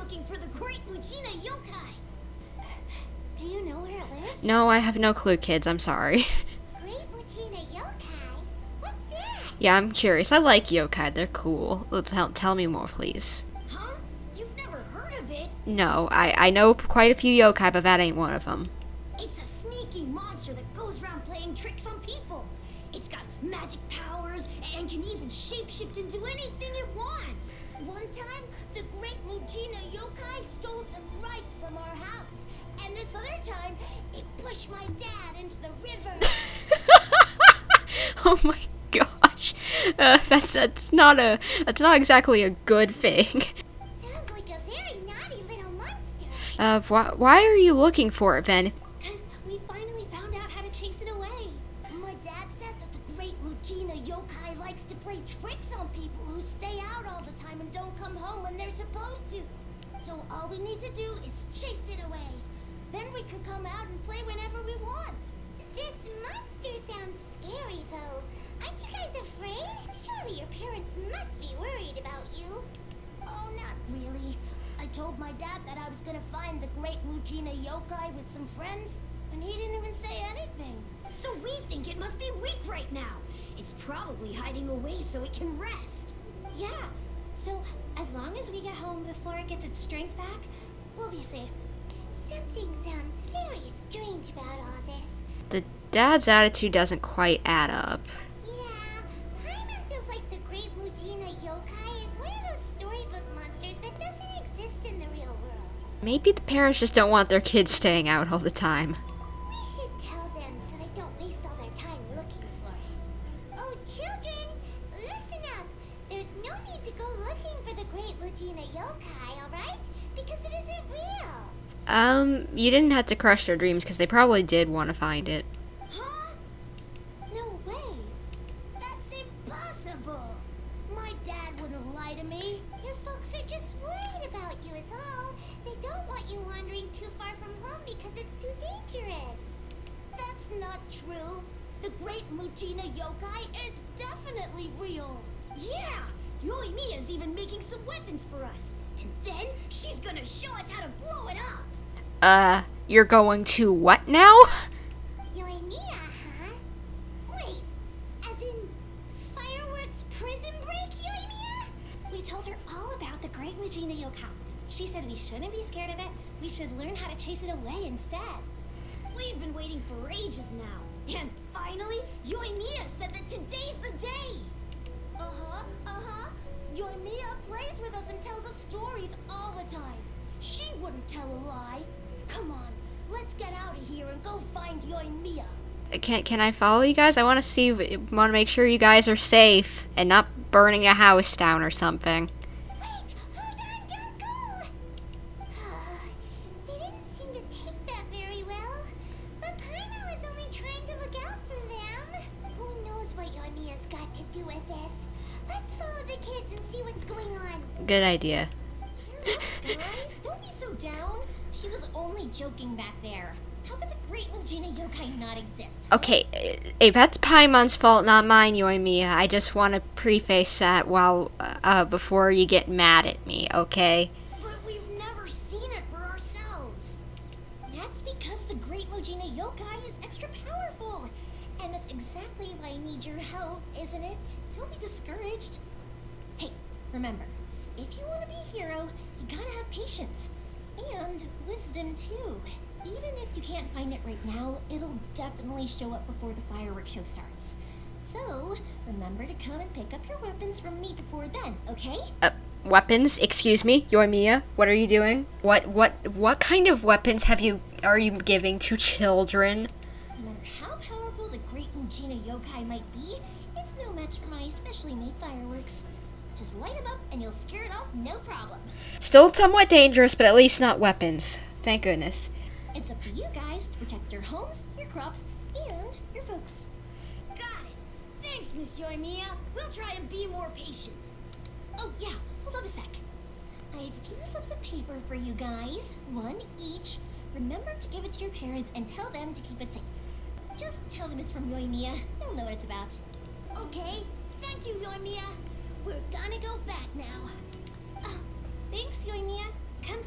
looking for the Great Mujina Yokai. Do you know where it lives? No, I have no clue, kids. I'm sorry. Great Mujina Yokai? What's that? Yeah, I'm curious. I like yokai. They're cool. Tell me more, please. Huh? You've never heard of it? No, I know quite a few yokai, but that ain't one of them. It's a sneaky monster that goes around playing tricks on people. It's got magic powers and can even shapeshift into anything it wants. One time, the Great Mujina Yokai stole some rice from our house. And this other time, it pushed my dad into the river. Oh my gosh, that's not exactly a good thing. Sounds like a very naughty little monster. Why are you looking for it then? Because we finally found out how to chase it away. My dad said that the Great Mujina Yokai likes to play tricks on people who stay out all the time and don't come home when they're supposed to. So all we need to do is chase it away. Then we can come out and play whenever we want. This monster sounds scary, though. Aren't you guys afraid? Surely your parents must be worried about you. Oh, not really. I told my dad that I was gonna find the Great Mujina Yokai with some friends, and he didn't even say anything. So we think it must be weak right now. It's probably hiding away so it can rest. Yeah, so as long as we get home before it gets its strength back, we'll be safe. Something sounds very strange about all this. The dad's attitude doesn't quite add up. Yeah, Paimon feels like the Great Mujina Yokai is one of those storybook monsters that doesn't exist in the real world. Maybe the parents just don't want their kids staying out all the time. We should tell them so they don't waste all their time looking for it. Oh, children, listen up. There's no need to go looking for the Great Mujina Yokai, alright? Because it isn't real. You didn't have to crush their dreams because they probably did want to find it. Huh? No way. That's impossible. My dad wouldn't lie to me. Your folks are just worried about you is all. They don't want you wandering too far from home because it's too dangerous. That's not true. The Great Mujina Yokai is definitely real. Yeah, Yoimiya's even making some weapons for us. And then she's gonna show us how to blow it up. You're going to what now? Yoimiya, huh? Wait, as in fireworks prison break, Yoimiya? We told her all about the Great Mujina Yokai. She said we shouldn't be scared of it. We should learn how to chase it away instead. We've been waiting for ages now. And finally, Yoimiya said that today's the day. Yoimiya plays with us and tells us stories all the time. She wouldn't tell a lie. Come on, let's get out of here and go find Yoimiya. Can I follow you guys? I want to make sure you guys are safe and not burning a house down or something. Wait, hold on, don't go! They didn't seem to take that very well. But Paimon was only trying to look out for them. Who knows what Yoimiya's got to do with this? Let's follow the kids and see what's going on. Good idea. Guys, don't be so down. She was only joking back there. How could the Great Mujina Yokai not exist? Okay, if that's Paimon's fault, not mine, Yoimiya. I just want to preface that before you get mad at me, okay? But we've never seen it for ourselves. That's because the Great Mujina Yokai is extra powerful. And that's exactly why I need your help, isn't it? Don't be discouraged. Hey, remember, if you want to be a hero, you gotta have patience. And wisdom, too. Even if you can't find it right now, it'll definitely show up before the fireworks show starts. So, remember to come and pick up your weapons from me before then, okay? Weapons? Excuse me, Yoimiya? What are you doing? What kind of weapons are you giving to children? No matter how powerful the Great Mujina Yokai might be, it's no match for my specially made fireworks. Just light them up and you'll scare it off, no problem. Still somewhat dangerous, but at least not weapons. Thank goodness. It's up to you guys to protect your homes, your crops, and your folks. Got it. Thanks, Miss Yoimiya. We'll try and be more patient. Oh, yeah, hold up a sec. I have a few slips of paper for you guys, one each. Remember to give it to your parents and tell them to keep it safe. Just tell them it's from Yoimiya. They'll know what it's about. Okay, thank you, Yoimiya. We're gonna go back now. Oh, thanks, Yoimiya. Come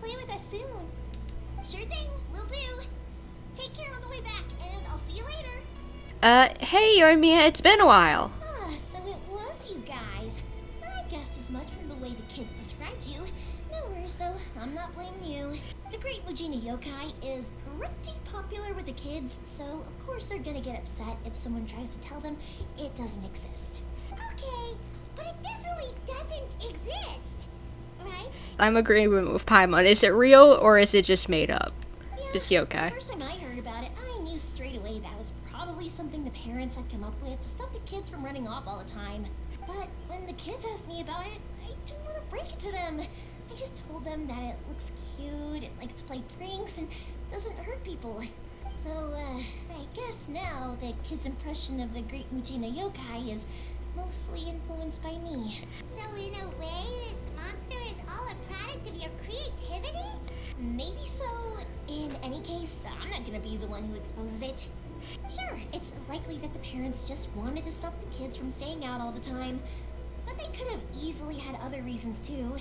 take care on the way back, and I'll see you later. Hey, Yoimiya, it's been a while. Ah, so it was you guys. I guessed as much from the way the kids described you. No worries, though. I'm not blaming you. The Great Mujina Yokai is pretty popular with the kids, so of course they're gonna get upset if someone tries to tell them it doesn't exist. Okay, but it definitely doesn't exist, right? I'm agreeing with Paimon. Is it real or is it just made up? Yeah, Just the yokai. first time I heard about it, I knew straight away that was probably something the parents had come up with to stop the kids from running off all the time. But when the kids asked me about it, I didn't want to break it to them. I just told them that it looks cute, it likes to play pranks, and doesn't hurt people. So, I guess now the kids' impression of the Great Mujina Yokai is mostly influenced by me. So in a way, this monster is all a product of your creativity? Maybe so. In any case, I'm not gonna be the one who exposes it. Sure, it's likely that the parents just wanted to stop the kids from staying out all the time, but they could have easily had other reasons too.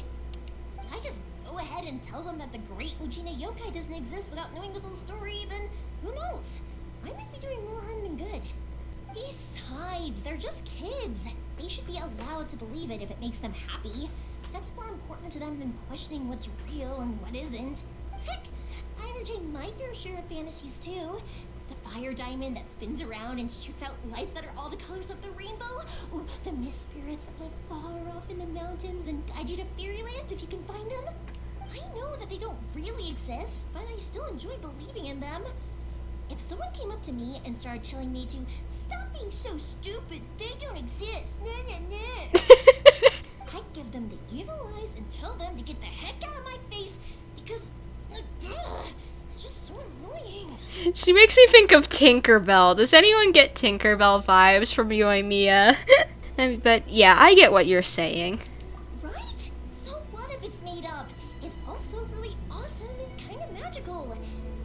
If I just go ahead and tell them that the Great Mujina Yokai doesn't exist without knowing the full story, then who knows? I might be doing more harm than good. Besides, they're just kids. They should be allowed to believe it if it makes them happy. That's more important to them than questioning what's real and what isn't. Heck, I entertain my fair share of fantasies too. The fire diamond that spins around and shoots out lights that are all the colors of the rainbow. Or the mist spirits that live far off in the mountains and guide you to fairyland if you can find them. I know that they don't really exist, but I still enjoy believing in them. If someone came up to me and started telling me to stop being so stupid, they don't exist, I'd give them the evil eyes and tell them to get the heck out of my face because it's just so annoying. She makes me think of Tinkerbell. Does anyone get Tinkerbell vibes from Yoimiya? But yeah, I get what you're saying. Right? So what if it's made up? It's also really awesome and kind of magical.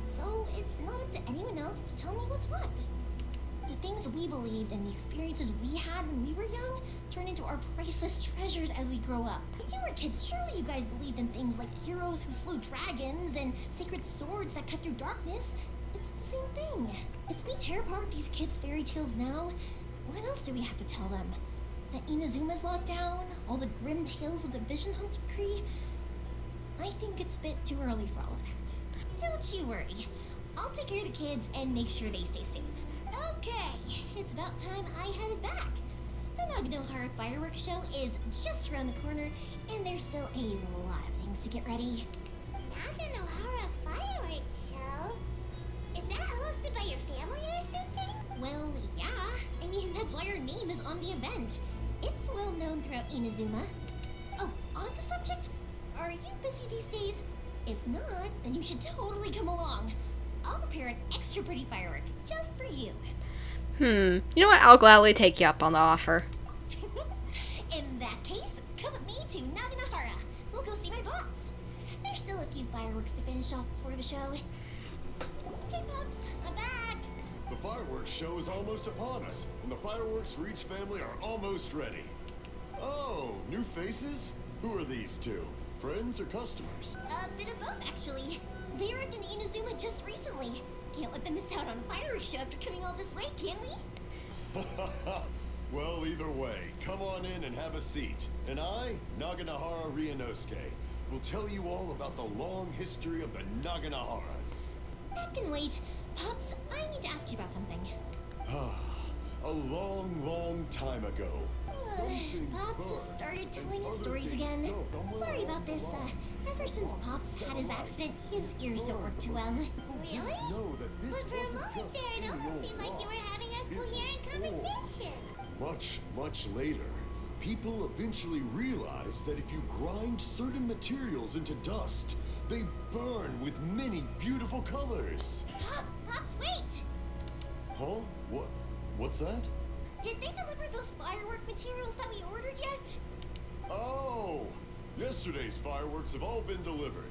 So it's not up to anyone else to tell me what's what. The things we believed and the experiences we had when we were young turn into our priceless treasures as we grow up. When you were kids, surely you guys believed in things like heroes who slew dragons and sacred swords that cut through darkness. It's the same thing. If we tear apart these kids' fairy tales now, what else do we have to tell them? That Inazuma's locked down? All the grim tales of the Vision Hunt decree? I think it's a bit too early for all of that. Don't you worry. I'll take care of the kids and make sure they stay safe. Okay, it's about time I headed back. The Naganohara fireworks show is just around the corner, and there's still a lot of things to get ready. Naganohara fireworks show? Is that hosted by your family or something? Well, yeah. I mean, that's why our name is on the event. It's well known throughout Inazuma. Oh, on the subject, are you busy these days? If not, then you should totally come along. I'll prepare an extra pretty firework just for you. You know what? I'll gladly take you up on the offer. In that case, come with me to Naganohara. We'll go see my boss. There's still a few fireworks to finish off before the show. Hey, Pops, I'm back. The fireworks show is almost upon us, and the fireworks for each family are almost ready. Oh, new faces? Who are these two? Friends or customers? A bit of both, actually. They arrived in Inazuma just recently. Can't let them miss out on a fireworks show after coming all this way, can we? Well, either way, come on in and have a seat. And I, Naganohara Ryunosuke, will tell you all about the long history of the Naganoharas. That can wait. Pops, I need to ask you about something. A long, long time ago. Pops has started telling his stories again. Sorry about this. Ever since Pops had his accident, his ears don't work too well. Really? But for a moment there, it almost seemed like you were having a coherent conversation. Much, much later, people eventually realized that if you grind certain materials into dust, they burn with many beautiful colors. Pops, wait! Huh? What's that? Did they deliver those firework materials that we ordered yet? Oh! Yesterday's fireworks have all been delivered.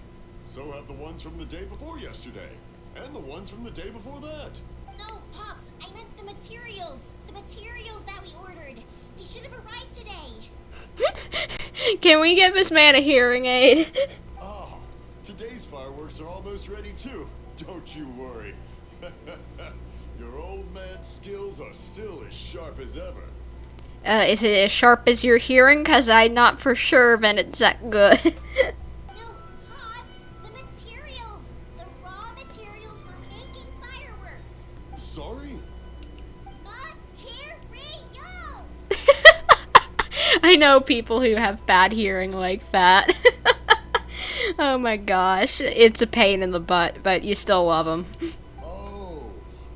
So have the ones from the day before yesterday. And the ones from the day before that. No, Pops, I meant the materials. The materials that we ordered. They should have arrived today. Can we give this man a hearing aid? Ah, today's fireworks are almost ready too. Don't you worry. Your old man's skills are still as sharp as ever. Is it as sharp as your hearing? Cause I'm not for sure when it's that good. No, Pops! The materials! The raw materials for making fireworks! Sorry? Materials! I know people who have bad hearing like that. Oh my gosh, it's a pain in the butt, but you still love them.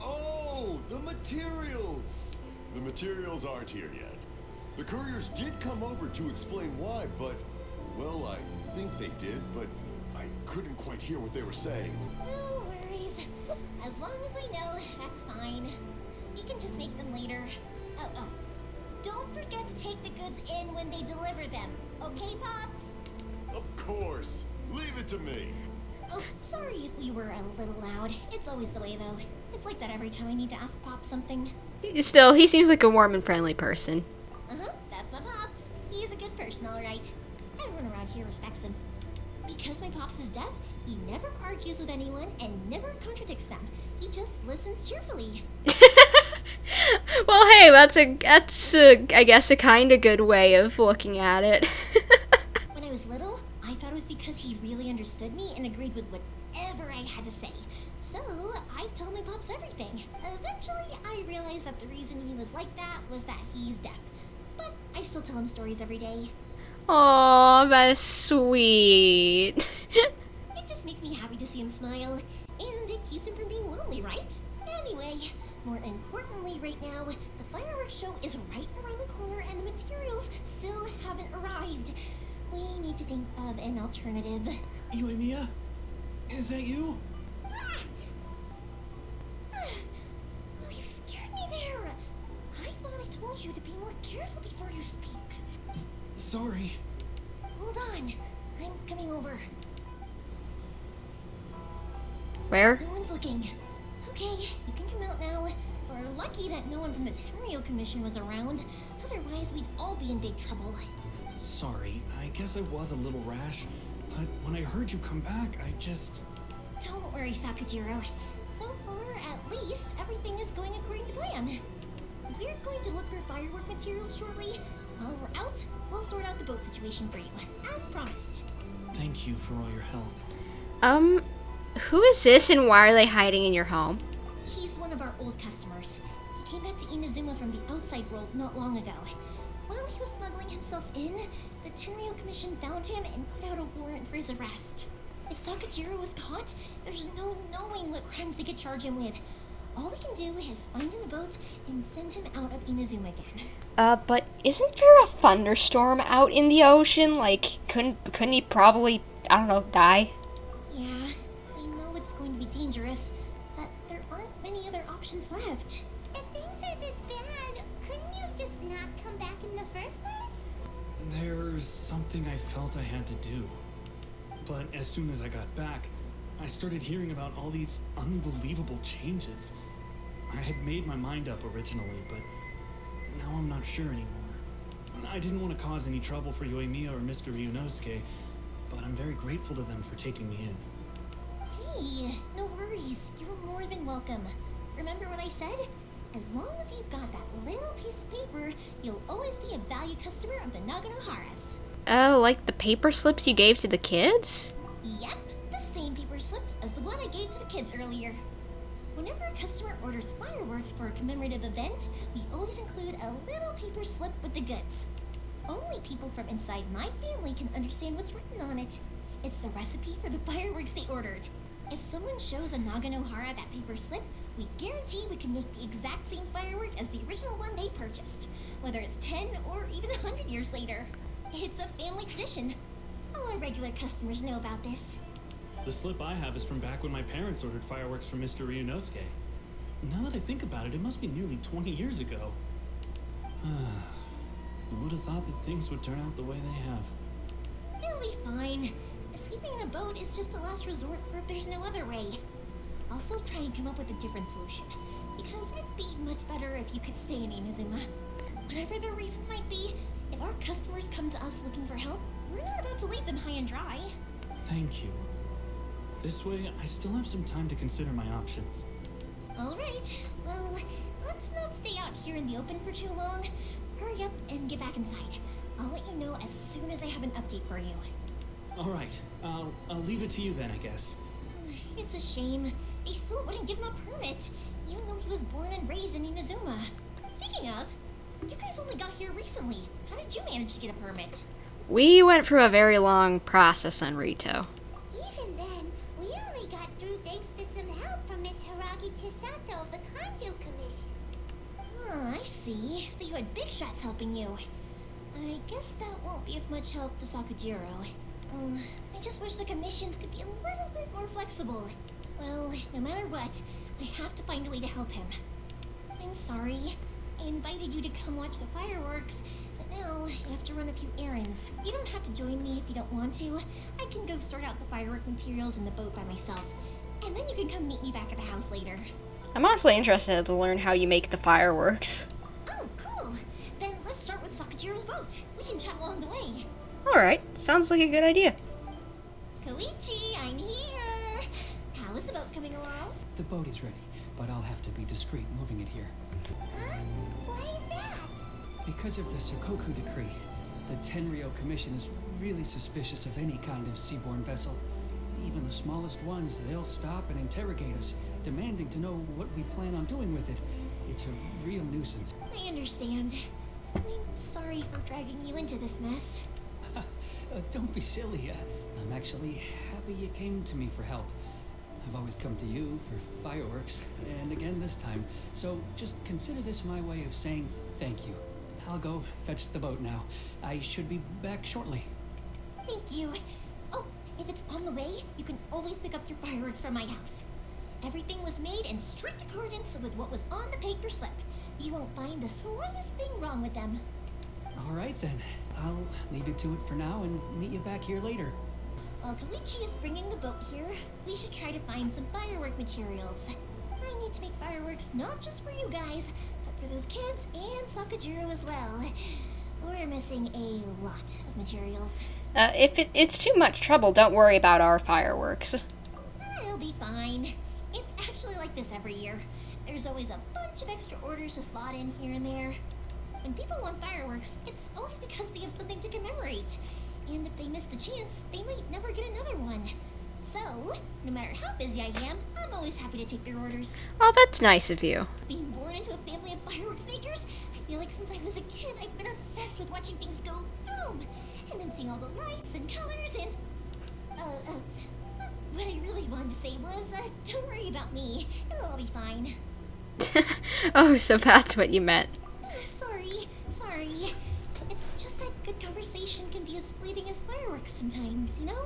Oh, the materials! The materials aren't here yet. The couriers did come over to explain why, but, well, I think they did, but I couldn't quite hear what they were saying. No worries. As long as we know, that's fine. We can just make them later. Oh. Don't forget to take the goods in when they deliver them. Okay, Pops? Of course. Leave it to me. Oh, sorry if we were a little loud. It's always the way, though. It's like that every time I need to ask Pop something. Still, he seems like a warm and friendly person. Uh-huh, that's my Pops. He's a good person, all right. Everyone around here respects him. Because my Pops is deaf, he never argues with anyone and never contradicts them. He just listens cheerfully. Well, hey, that's I guess a kind of good way of looking at it. When I was little, I thought it was because he really understood me and agreed with whatever I had to say. So, I told my Pops everything. Eventually, I realized that the reason he was like that was that he's deaf. But I still tell him stories every day. Aw, that's sweet. It just makes me happy to see him smile. And it keeps him from being lonely, right? Anyway, more importantly right now, the fireworks show is right around the corner and the materials still haven't arrived. We need to think of an alternative. Yoimiya? Is that you? Ah! Oh, you scared me there. I thought I told you to be more careful before you speak. Sorry. Hold on. I'm coming over. Where? No one's looking. Okay, you can come out now. We're lucky that no one from the Tenryo Commission was around. Otherwise, we'd all be in big trouble. Sorry, I guess I was a little rash, but when I heard you come back, I just... Don't worry, Sakajiro. So far, at least, everything is going according to plan. We're going to look for firework materials shortly. While we're out, we'll sort out the boat situation for you, as promised. Thank you for all your help. Who is this and why are they hiding in your home? He's one of our old customers. He came back to Inazuma from the outside world not long ago. While he was smuggling himself in, the Tenryo Commission found him and put out a warrant for his arrest. If Sakajiro was caught, there's no knowing what crimes they could charge him with. All we can do is find him a boat and send him out of Inazuma again. But isn't there a thunderstorm out in the ocean? Like, couldn't he probably, I don't know, die? Yeah, we know it's going to be dangerous, but there aren't many other options left. If things are this bad, couldn't you just not come back in the first place? There's something I felt I had to do. But as soon as I got back, I started hearing about all these unbelievable changes. I had made my mind up originally, but now I'm not sure anymore. I didn't want to cause any trouble for Yoimiya or Mr. Ryunosuke, but I'm very grateful to them for taking me in. Hey, no worries. You're more than welcome. Remember what I said? As long as you've got that little piece of paper, you'll always be a valued customer of the Naganoharas. Oh, like the paper slips you gave to the kids? Yep, the same paper slips as the one I gave to the kids earlier. Whenever a customer orders fireworks for a commemorative event, we always include a little paper slip with the goods. Only people from inside my family can understand what's written on it. It's the recipe for the fireworks they ordered. If someone shows a Naganohara that paper slip, we guarantee we can make the exact same firework as the original one they purchased, whether it's 10 or even 100 years later. It's a family tradition. All our regular customers know about this. The slip I have is from back when my parents ordered fireworks from Mr. Ryunosuke. Now that I think about it, it must be nearly 20 years ago. Who would have thought that things would turn out the way they have? It'll be fine. Sleeping in a boat is just a last resort for if there's no other way. Also try and come up with a different solution, because it'd be much better if you could stay in Inazuma. Whatever the reasons might be, if our customers come to us looking for help, we're not about to leave them high and dry. Thank you. This way, I still have some time to consider my options. Alright, well, let's not stay out here in the open for too long. Hurry up and get back inside. I'll let you know as soon as I have an update for you. Alright, I'll leave it to you then, I guess. It's a shame. They still wouldn't give him a permit, even though he was born and raised in Inazuma. Speaking of, you guys only got here recently. How did you manage to get a permit? We went through a very long process on Rito. Even then, we only got through thanks to some help from Miss Haragi Chisato of the Kanjo Commission. Oh, I see. So you had big shots helping you. I guess that won't be of much help to Sakujiro. I just wish the commissions could be a little bit more flexible. Well, no matter what, I have to find a way to help him. I'm sorry. I invited you to come watch the fireworks, but now I have to run a few errands. You don't have to join me if you don't want to. I can go sort out the firework materials in the boat by myself, and then you can come meet me back at the house later. I'm honestly interested to learn how you make the fireworks. Oh, cool! Then let's start with Sakujiro's boat. We can chat along the way. Alright, sounds like a good idea. Koichi, I'm here! How is the boat coming along? The boat is ready, but I'll have to be discreet moving it here. Huh? Why is that? Because of the Sokoku decree, the Tenryo Commission is really suspicious of any kind of seaborne vessel. Even the smallest ones, they'll stop and interrogate us, demanding to know what we plan on doing with it. It's a real nuisance. I understand. I'm sorry for dragging you into this mess. Don't be silly. I'm actually happy you came to me for help. I've always come to you for fireworks, and again this time, so just consider this my way of saying thank you. I'll go fetch the boat now. I should be back shortly. Thank you. Oh, if it's on the way, you can always pick up your fireworks from my house. Everything was made in strict accordance with what was on the paper slip. You won't find the slightest thing wrong with them. All right then. I'll leave it to it for now and meet you back here later. While Koichi is bringing the boat here, we should try to find some firework materials. I need to make fireworks not just for you guys, but for those kids and Sakujiro as well. We're missing a lot of materials. If it's too much trouble, don't worry about our fireworks. It'll be fine. It's actually like this every year. There's always a bunch of extra orders to slot in here and there. When people want fireworks, it's always because they have something to commemorate. And if they miss the chance, they might never get another one. So, no matter how busy I am, I'm always happy to take their orders. Oh, that's nice of you. Being born into a family of fireworks makers, I feel like since I was a kid, I've been obsessed with watching things go boom! And then seeing all the lights and colors and... what I really wanted to say was, don't worry about me. It'll all be fine. Oh, so that's what you meant. Sorry. It's just that good conversation can be as fleeting as fireworks sometimes, you know?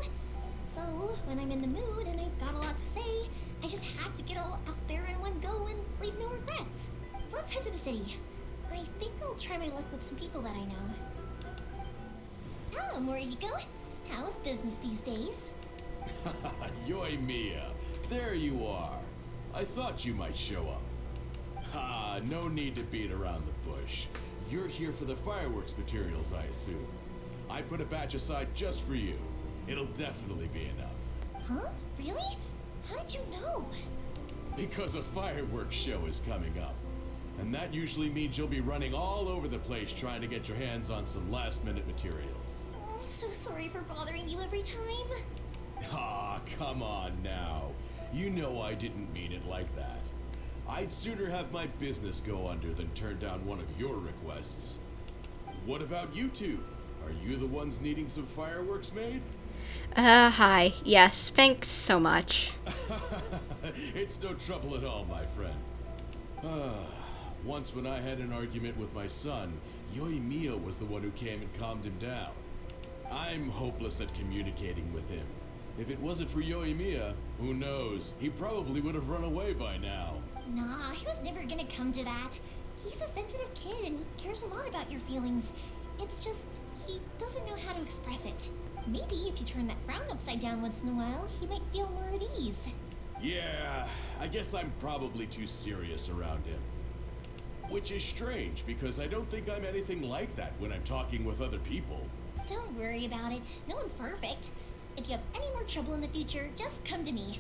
So, when I'm in the mood and I've got a lot to say, I just have to get all out there in one go and leave no regrets. Let's head to the city. I think I'll try my luck with some people that I know. Hello, Morihiko. How's business these days? Yoimiya, there you are. I thought you might show up. Ha, no need to beat around the bush. You're here for the fireworks materials, I assume. I put a batch aside just for you. It'll definitely be enough. Huh? Really? How did you know? Because a fireworks show is coming up. And that usually means you'll be running all over the place trying to get your hands on some last-minute materials. Oh, I'm so sorry for bothering you every time. Ah, come on now. You know I didn't mean it like that. I'd sooner have my business go under than turn down one of your requests. What about you two? Are you the ones needing some fireworks made? Hi. Yes, thanks so much. It's no trouble at all, my friend. Once when I had an argument with my son, Yoimiya was the one who came and calmed him down. I'm hopeless at communicating with him. If it wasn't for Yoimiya, who knows, he probably would have run away by now. Nah, he was never gonna come to that. He's a sensitive kid and he cares a lot about your feelings. It's just, he doesn't know how to express it. Maybe if you turn that frown upside down once in a while, he might feel more at ease. Yeah, I guess I'm probably too serious around him. Which is strange, because I don't think I'm anything like that when I'm talking with other people. Don't worry about it. No one's perfect. If you have any more trouble in the future, just come to me.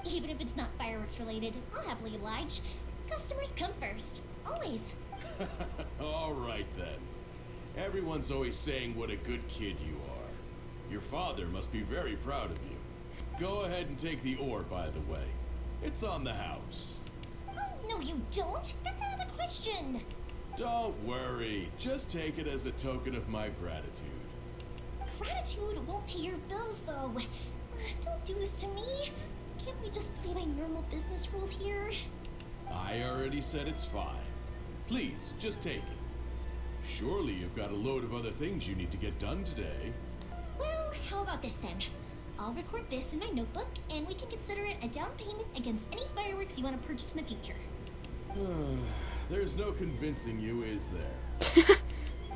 Even if it's not fireworks related, I'll happily oblige. Customers come first. Always. All right then. Everyone's always saying what a good kid you are. Your father must be very proud of you. Go ahead and take the ore, by the way. It's on the house. Oh, no you don't. That's out of the question. Don't worry. Just take it as a token of my gratitude. Gratitude won't pay your bills, though. Don't do this to me. Can't we just play by normal business rules here? I already said it's fine. Please, just take it. Surely you've got a load of other things you need to get done today. Well, how about this then? I'll record this in my notebook, and we can consider it a down payment against any fireworks you want to purchase in the future. There's no convincing you, is there?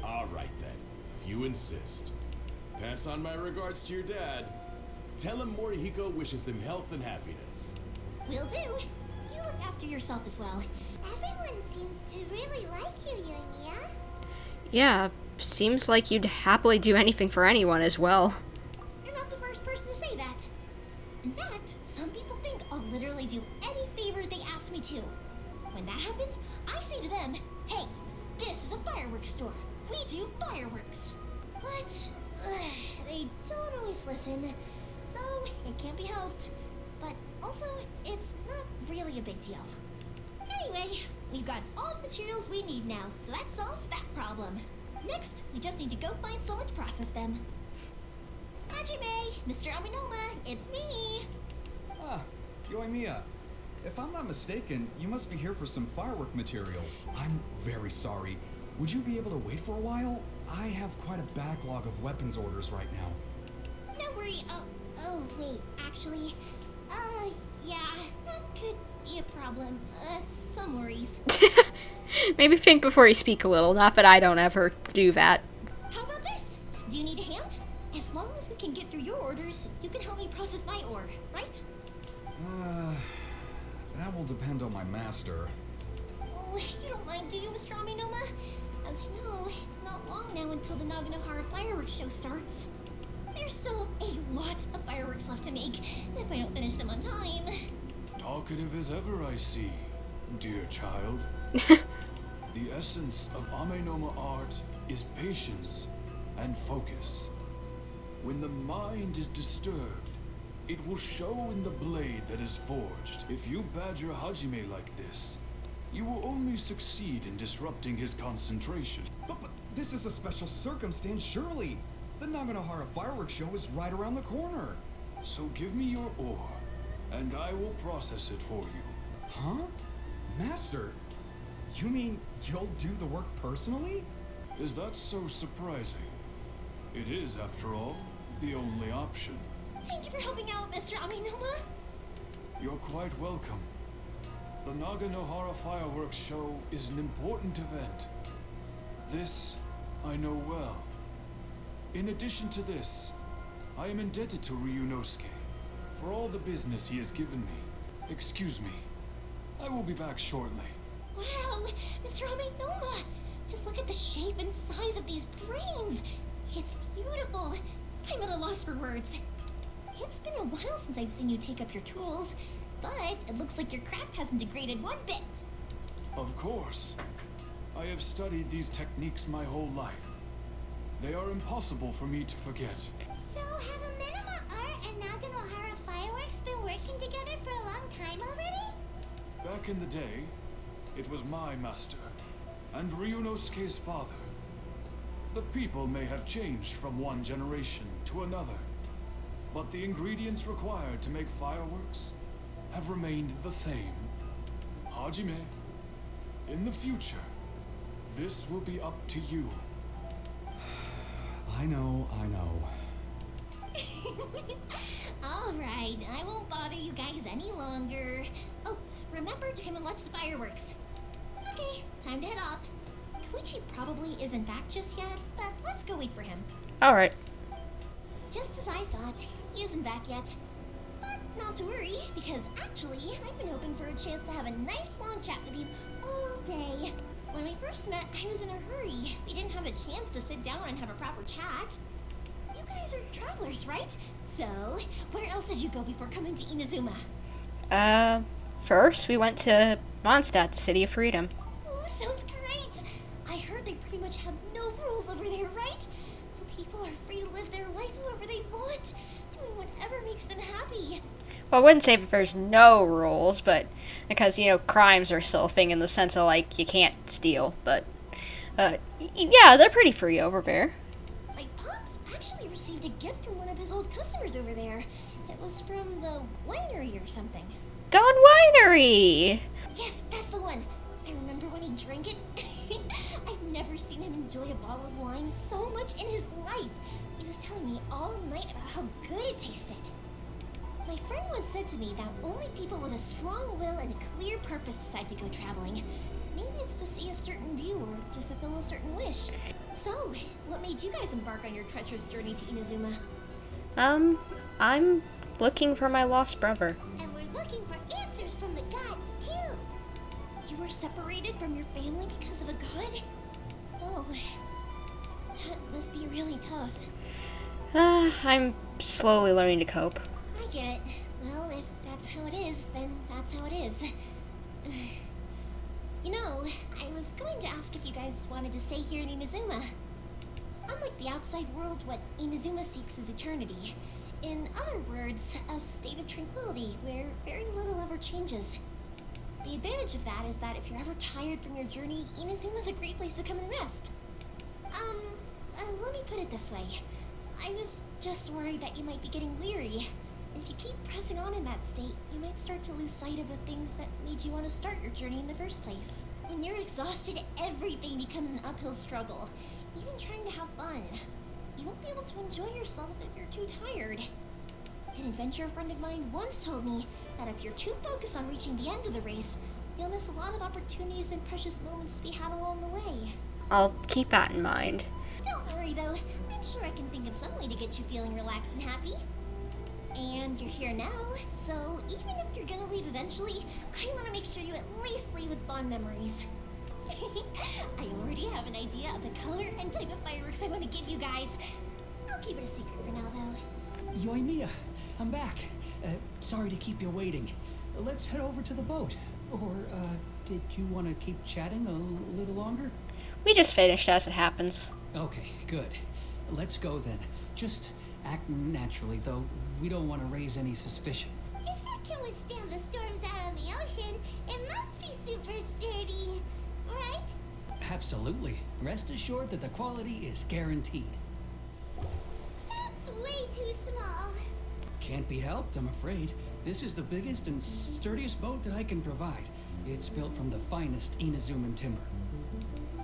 All right then, if you insist. Pass on my regards to your dad. Tell him Morihiko wishes him health and happiness. Will do. You look after yourself as well. Everyone seems to really like you, Yoimiya. Yeah, seems like you'd happily do anything for anyone as well. You're not the first person to say that. In fact, some people think I'll literally do any favor they ask me to. When that happens, I say to them, hey, this is a fireworks store. We do fireworks. But they don't always listen, so it can't be helped. But also, it's not really a big deal. Anyway, we've got all the materials we need now, so that solves that problem. Next, we just need to go find someone to process them. Hajime, Mr. Aminoma, it's me! Ah, Yoimiya. If I'm not mistaken, you must be here for some firework materials. I'm very sorry. Would you be able to wait for a while? I have quite a backlog of weapons orders right now. No worry, oh wait, actually, yeah, that could be a problem. Some worries. Maybe think before you speak a little, not that I don't ever do that. How about this? Do you need a hand? As long as we can get through your orders, you can help me process my ore, right? That will depend on my master. Oh, you don't mind, do you, Mr. Aminoma? As you know, it's not long now until the Naganohara fireworks show starts. There's still a lot of fireworks left to make, if I don't finish them on time. Talkative as ever, I see, dear child. The essence of Amenoma art is patience and focus. When the mind is disturbed, it will show in the blade that is forged. If you badger Hajime like this, you will only succeed in disrupting his concentration. But this is a special circumstance, surely. The Naganohara fireworks show is right around the corner. So give me your ore, and I will process it for you. Huh? Master? You mean you'll do the work personally? Is that so surprising? It is, after all, the only option. Thank you for helping out, Mr. Aminoma. You're quite welcome. The Naganohara fireworks show is an important event. This I know well. In addition to this, I am indebted to Ryunosuke for all the business he has given me. Excuse me. I will be back shortly. Wow, Mr. Aminoma! Just look at the shape and size of these brains! It's beautiful! I'm at a loss for words. It's been a while since I've seen you take up your tools, but it looks like your craft hasn't degraded one bit. Of course. I have studied these techniques my whole life. They are impossible for me to forget. So have Amenoma Art and Naganohara Fireworks been working together for a long time already? Back in the day, it was my master, and Ryunosuke's father. The people may have changed from one generation to another, but the ingredients required to make fireworks have remained the same. Hajime, in the future, this will be up to you. I know. Alright, I won't bother you guys any longer. Oh, remember to come and watch the fireworks. Okay, time to head off. Koichi probably isn't back just yet, but let's go wait for him. Alright. Just as I thought, he isn't back yet. But not to worry, because actually, I've been hoping for a chance to have a nice long chat with you all day. When we first met, I was in a hurry. We didn't have a chance to sit down and have a proper chat. You guys are travelers, right? So, where else did you go before coming to Inazuma? First we went to Mondstadt, the City of Freedom. Ooh, sounds great. I heard they pretty much have no rules over there, right? So people are free to live their life however they want, doing whatever makes them happy. Well, I wouldn't say that there's no rules, but because, crimes are still a thing in the sense of, like, you can't steal, but, yeah, they're pretty free over there. My pops actually received a gift from one of his old customers over there. It was from the winery or something. Don Winery! Yes, that's the one. I remember when he drank it. I've never seen him enjoy a bottle of wine so much in his life. He was telling me all night about how good it tasted. My friend once said to me that only people with a strong will and a clear purpose decide to go traveling. Maybe it's to see a certain view or to fulfill a certain wish. So, what made you guys embark on your treacherous journey to Inazuma? I'm looking for my lost brother. And we're looking for answers from the gods, too. You were separated from your family because of a god? Oh, that must be really tough. I'm slowly learning to cope. I get it. Well, if that's how it is, then that's how it is. I was going to ask if you guys wanted to stay here in Inazuma. Unlike the outside world, what Inazuma seeks is eternity. In other words, a state of tranquility where very little ever changes. The advantage of that is that if you're ever tired from your journey, Inazuma's a great place to come and rest. Let me put it this way. I was just worried that you might be getting weary. If you keep pressing on in that state, you might start to lose sight of the things that made you want to start your journey in the first place. When you're exhausted, everything becomes an uphill struggle, even trying to have fun. You won't be able to enjoy yourself if you're too tired. An adventurer friend of mine once told me that if you're too focused on reaching the end of the race, you'll miss a lot of opportunities and precious moments to be had along the way. I'll keep that in mind. Don't worry though, I'm sure I can think of some way to get you feeling relaxed and happy. And you're here now, so even if you're gonna leave eventually, I want to make sure you at least leave with fond memories. I already have an idea of the color and type of fireworks I want to give you guys. I'll keep it a secret for now though. Yoimiya, I'm back. Sorry to keep you waiting. Let's head over to the boat. Or, did you want to keep chatting a little longer? We just finished as it happens. Okay, good. Let's go then. Just act naturally, though. We don't want to raise any suspicion. If it can withstand the storms out on the ocean, it must be super sturdy, right? Absolutely. Rest assured that the quality is guaranteed. That's way too small. Can't be helped, I'm afraid. This is the biggest and sturdiest boat that I can provide. It's built from the finest Inazuman timber.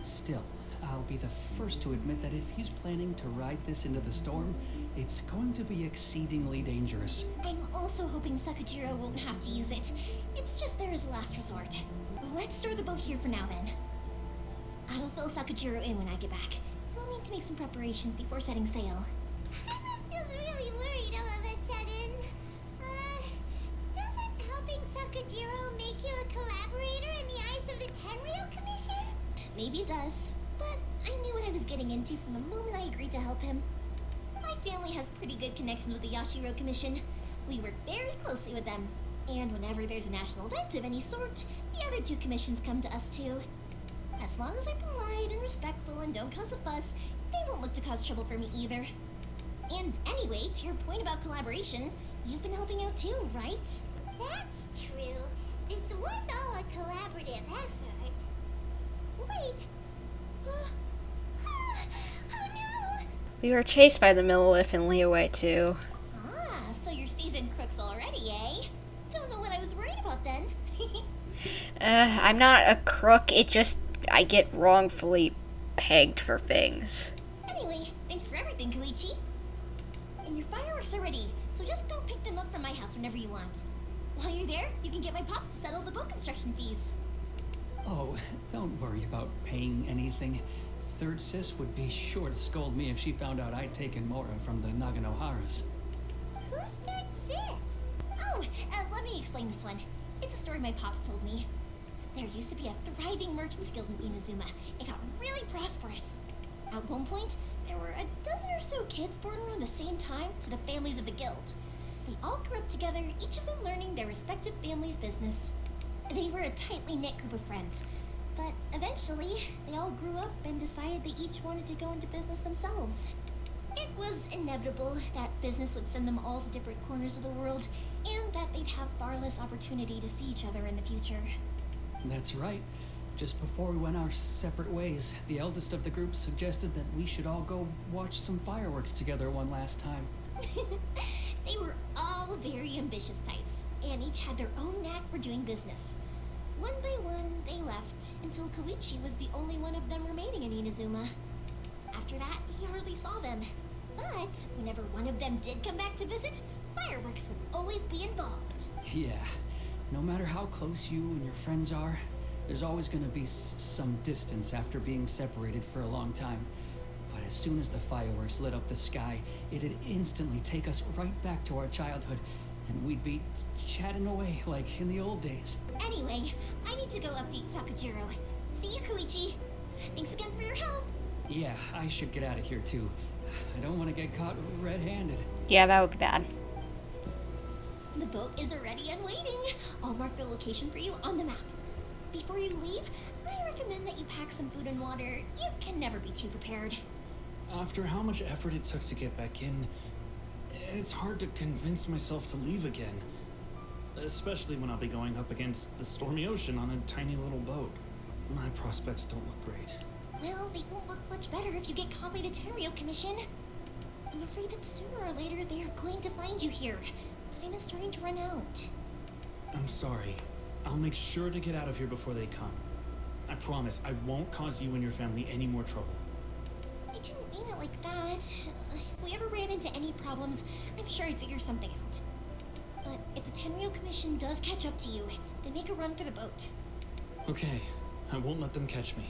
Still, I'll be the first to admit that if he's planning to ride this into the storm, it's going to be exceedingly dangerous. I'm also hoping Sakajiro won't have to use it. It's just there as a last resort. Let's store the boat here for now then. I'll fill Sakajiro in when I get back. We'll need to make some preparations before setting sail. Feels really worried all of a sudden. Doesn't helping Sakajiro make you a collaborator in the eyes of the Tenryou Commission? Maybe it does, but I knew what I was getting into from the moment I agreed to help him. My family has pretty good connections with the Yashiro Commission. We work very closely with them, and whenever there's a national event of any sort, the other two commissions come to us too. As long as I'm polite and respectful and don't cause a fuss, they won't look to cause trouble for me either. And anyway, to your point about collaboration, you've been helping out too, right? That's true. This was all a collaborative effort. Wait. Oh no! We were chased by the Millilith and Leeway too. Ah, so you're seasoned crooks already, eh? Don't know what I was worried about then. I'm not a crook, I get wrongfully pegged for things. Anyway, thanks for everything, Koichi. And your fireworks are ready, so just go pick them up from my house whenever you want. While you're there, you can get my pops to settle the boat construction fees. Oh, don't worry about paying anything. Third Sis would be sure to scold me if she found out I'd taken Mora from the Naganoharas. Who's Third Sis? Oh, let me explain this one. It's a story my pops told me. There used to be a thriving merchants guild in Inazuma. It got really prosperous. At one point, there were a dozen or so kids born around the same time to the families of the guild. They all grew up together, each of them learning their respective family's business. They were a tightly knit group of friends, but eventually they all grew up and decided they each wanted to go into business themselves. It was inevitable that business would send them all to different corners of the world, and that they'd have far less opportunity to see each other in the future. That's right. Just before we went our separate ways, the eldest of the group suggested that we should all go watch some fireworks together one last time. They were all very ambitious types, and each had their own knack for doing business. One by one, they left, until Koichi was the only one of them remaining in Inazuma. After that, he hardly saw them. But whenever one of them did come back to visit, fireworks would always be involved. Yeah, no matter how close you and your friends are, there's always going to be some distance after being separated for a long time. But as soon as the fireworks lit up the sky, it'd instantly take us right back to our childhood, and we'd be chatting away like in the old days. Anyway, I need to go update Sakujiro. See you, Koichi. Thanks again for your help. Yeah, I should get out of here too. I don't want to get caught red-handed. Yeah, that would be bad. The boat is already and waiting. I'll mark the location for you on the map. Before you leave, I recommend that you pack some food and water. You can never be too prepared. After how much effort it took to get back in, it's hard to convince myself to leave again. Especially when I'll be going up against the stormy ocean on a tiny little boat. My prospects don't look great. Well, they won't look much better if you get caught by the Terrio Commission. I'm afraid that sooner or later they are going to find you here. Time is starting to run out. I'm sorry. I'll make sure to get out of here before they come. I promise I won't cause you and your family any more trouble. I didn't mean it like that. If we ever ran into any problems, I'm sure I'd figure something out. But if the Tenryo Commission does catch up to you, they make a run for the boat. Okay, I won't let them catch me.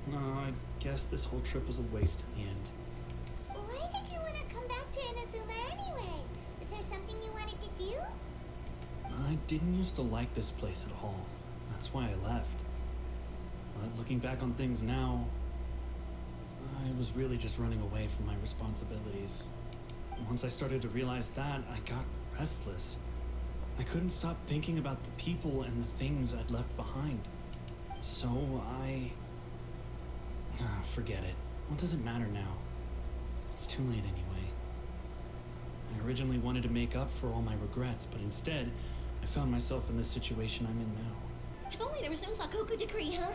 No, I guess this whole trip was a waste in the end. Why did you want to come back to Inazuma anyway? Is there something you wanted to do? I didn't used to like this place at all. That's why I left. But looking back on things now, I was really just running away from my responsibilities. Once I started to realize that, I got restless. I couldn't stop thinking about the people and the things I'd left behind. So forget it. What does it matter now? It's too late anyway. I originally wanted to make up for all my regrets, but instead, I found myself in this situation I'm in now. If only there was no Sakoku decree, huh?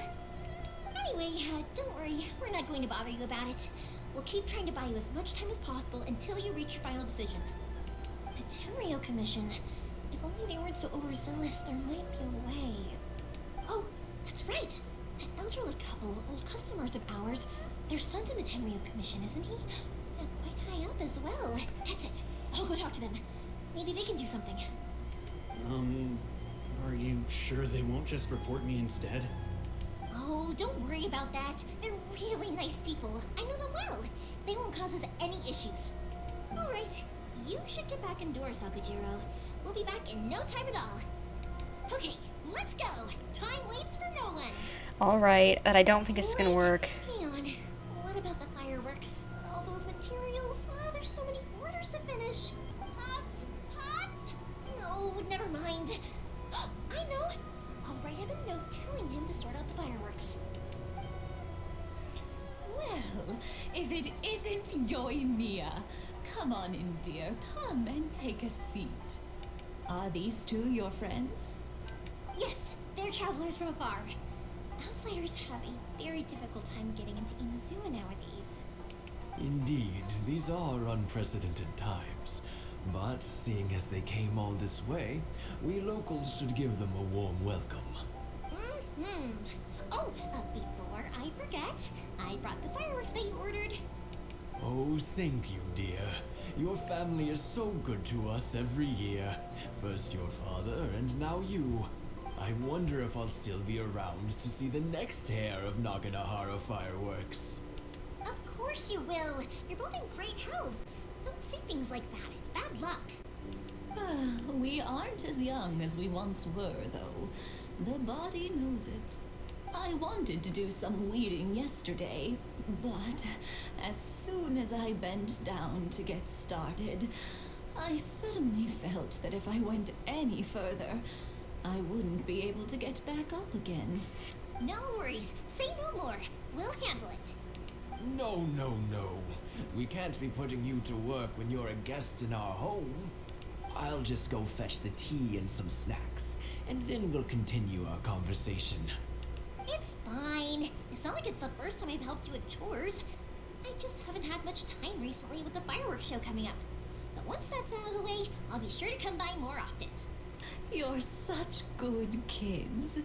Anyway, don't worry. We're not going to bother you about it. We'll keep trying to buy you as much time as possible until you reach your final decision. The Tenryo Commission. If only they weren't so overzealous, there might be a way. Oh, that's right. That elderly couple, old customers of ours, their son's in the Tenryo Commission, isn't he? Quite high up as well. That's it. I'll go talk to them. Maybe they can do something. Are you sure they won't just report me instead? Oh, don't worry about that. They're really nice people. I know them well. They won't cause us any issues. All right. You should get back indoors, Sakujiro. We'll be back in no time at all. Okay, let's go. Time waits for no one. Alright, but I don't think this is gonna Wait, work. Hang on. What about the fireworks? All those materials? There's so many orders to finish. Pots? No, never mind. I know. I'll write him a note telling him to sort out the fireworks. Well, if it isn't Yoimiya, come on in, dear. Come and take a seat. Are these two your friends? Yes, they're travelers from afar. Outsiders have a very difficult time getting into Inazuma nowadays. Indeed, these are unprecedented times. But seeing as they came all this way, we locals should give them a warm welcome. Mm-hmm. Oh, before I forget, I brought the fireworks that you ordered. Oh, thank you, dear. Your family is so good to us every year. First your father, and now you. I wonder if I'll still be around to see the next pair of Naganahara fireworks. Of course you will. You're both in great health. Don't say things like that. It's bad luck. We aren't as young as we once were, though. The body knows it. I wanted to do some weeding yesterday, but as soon as I bent down to get started, I suddenly felt that if I went any further, I wouldn't be able to get back up again. No worries. Say no more. We'll handle it. No, no, no. We can't be putting you to work when you're a guest in our home. I'll just go fetch the tea and some snacks, and then we'll continue our conversation. It's fine. It's not like it's the first time I've helped you with chores. I just haven't had much time recently with the fireworks show coming up. But once that's out of the way, I'll be sure to come by more often. You're such good kids.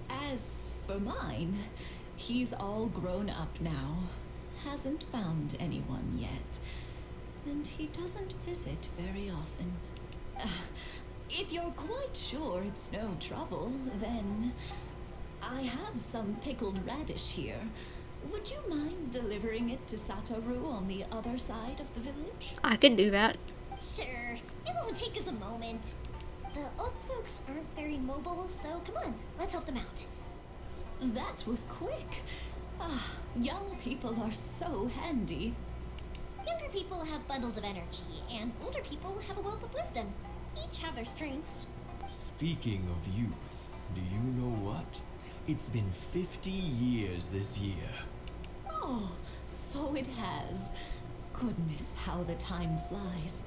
As for mine, he's all grown up now. Hasn't found anyone yet. And he doesn't visit very often. If you're quite sure it's no trouble, then I have some pickled radish here. Would you mind delivering it to Satoru on the other side of the village? I could do that. Sure. It won't take us a moment. The old folks aren't very mobile, so come on, let's help them out. That was quick. Young people are so handy. Younger people have bundles of energy, and older people have a wealth of wisdom. Each have their strengths. Speaking of youth, do you know what? It's been 50 years this year. Oh, so it has. Goodness, how the time flies.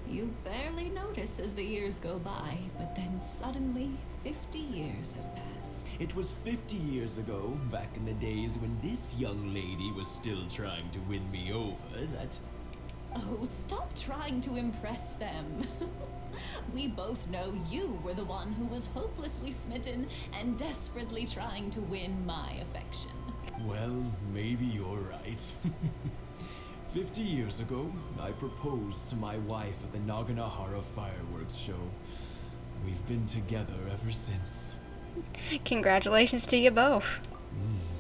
You barely notice as the years go by, but then suddenly 50 years have passed. It was 50 years ago, back in the days when this young lady was still trying to win me over, that... Oh, stop trying to impress them. We both know you were the one who was hopelessly smitten and desperately trying to win my affection. Well, maybe you're right. 50 years ago, I proposed to my wife at the Naganahara fireworks show. We've been together ever since. Congratulations to you both.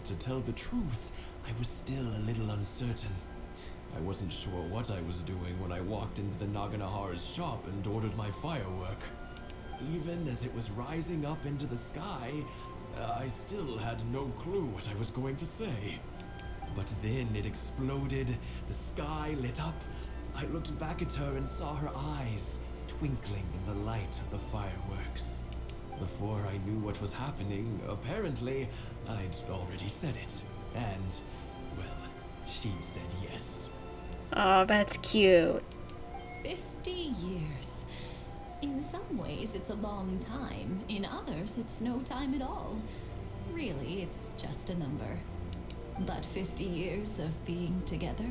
To tell the truth, I was still a little uncertain. I wasn't sure what I was doing when I walked into the Naganahara's shop and ordered my firework. Even as it was rising up into the sky, I still had no clue what I was going to say. But then it exploded, the sky lit up. I looked back at her and saw her eyes twinkling in the light of the fireworks. Before I knew what was happening, apparently, I'd already said it. And, well, she said yes. Oh, that's cute. 50 years. In some ways, it's a long time. In others, it's no time at all. Really, it's just a number. But 50 years of being together?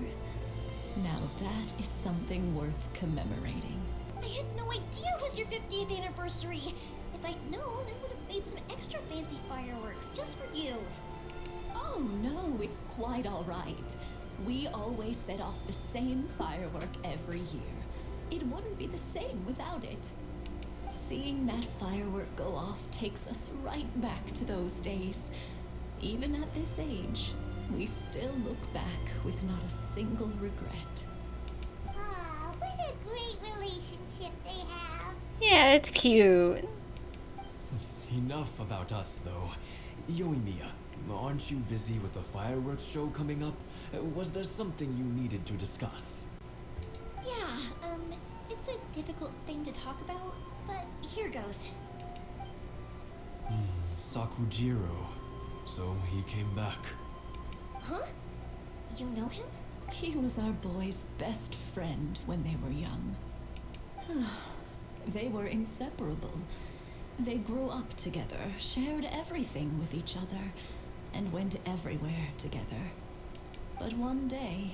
Now that is something worth commemorating. I had no idea it was your 50th anniversary. If I'd known, I would have made some extra fancy fireworks just for you. Oh no, it's quite all right. We always set off the same firework every year. It wouldn't be the same without it. Seeing that firework go off takes us right back to those days. Even at this age, we still look back with not a single regret. Ah, what a great relationship they have. Yeah, it's cute. Enough about us, though. Yoimiya, aren't you busy with the fireworks show coming up? Was there something you needed to discuss? Yeah, it's a difficult thing to talk about, but here goes. Sakujiro. So he came back. Huh? You know him? He was our boy's best friend when they were young. They were inseparable. They grew up together, shared everything with each other, and went everywhere together. But one day,